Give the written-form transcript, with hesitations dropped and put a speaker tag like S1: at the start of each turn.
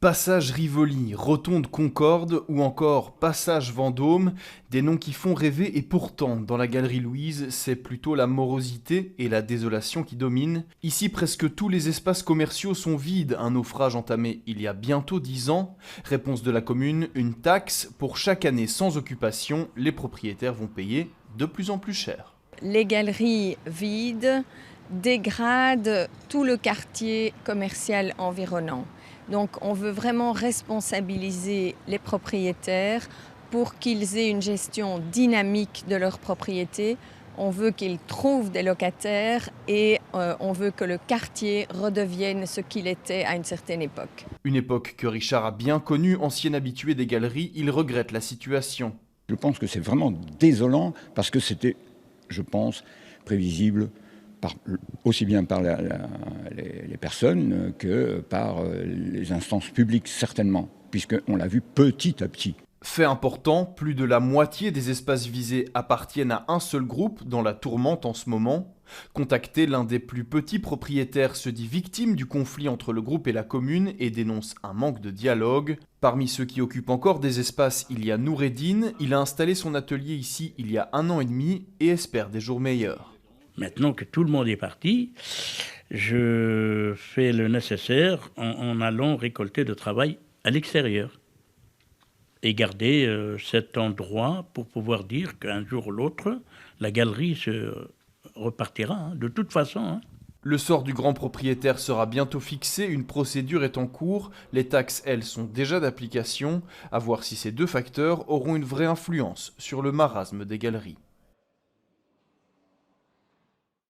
S1: Passage Rivoli, Rotonde Concorde ou encore Passage Vendôme, des noms qui font rêver et pourtant, dans la Galerie Louise, c'est plutôt la morosité et la désolation qui dominent. Ici, presque tous les espaces commerciaux sont vides, un naufrage entamé il y a bientôt 10 ans. Réponse de la commune, une taxe. Pour chaque année sans occupation, les propriétaires vont payer de plus en plus cher.
S2: Les galeries vides dégradent tout le quartier commercial environnant. Donc on veut vraiment responsabiliser les propriétaires pour qu'ils aient une gestion dynamique de leur propriété. On veut qu'ils trouvent des locataires et on veut que le quartier redevienne ce qu'il était à une certaine époque.
S1: Une époque que Richard a bien connue, ancien habitué des galeries, il regrette la situation.
S3: Je pense que c'est vraiment désolant parce que c'était, je pense, prévisible aussi bien par les personnes que par les instances publiques, certainement, puisqu'on l'a vu petit à petit.
S1: Fait important, plus de la moitié des espaces visés appartiennent à un seul groupe dans la tourmente en ce moment. Contacté, l'un des plus petits propriétaires se dit victime du conflit entre le groupe et la commune et dénonce un manque de dialogue. Parmi ceux qui occupent encore des espaces, il y a Noureddine. Il a installé son atelier ici il y a 1 an et demi et espère des jours meilleurs.
S4: Maintenant que tout le monde est parti, je fais le nécessaire en allant récolter le travail à l'extérieur et garder cet endroit pour pouvoir dire qu'un jour ou l'autre, la galerie se repartira, de toute façon.
S1: Le sort du grand propriétaire sera bientôt fixé, une procédure est en cours, les taxes, elles, sont déjà d'application, à voir si ces deux facteurs auront une vraie influence sur le marasme des galeries.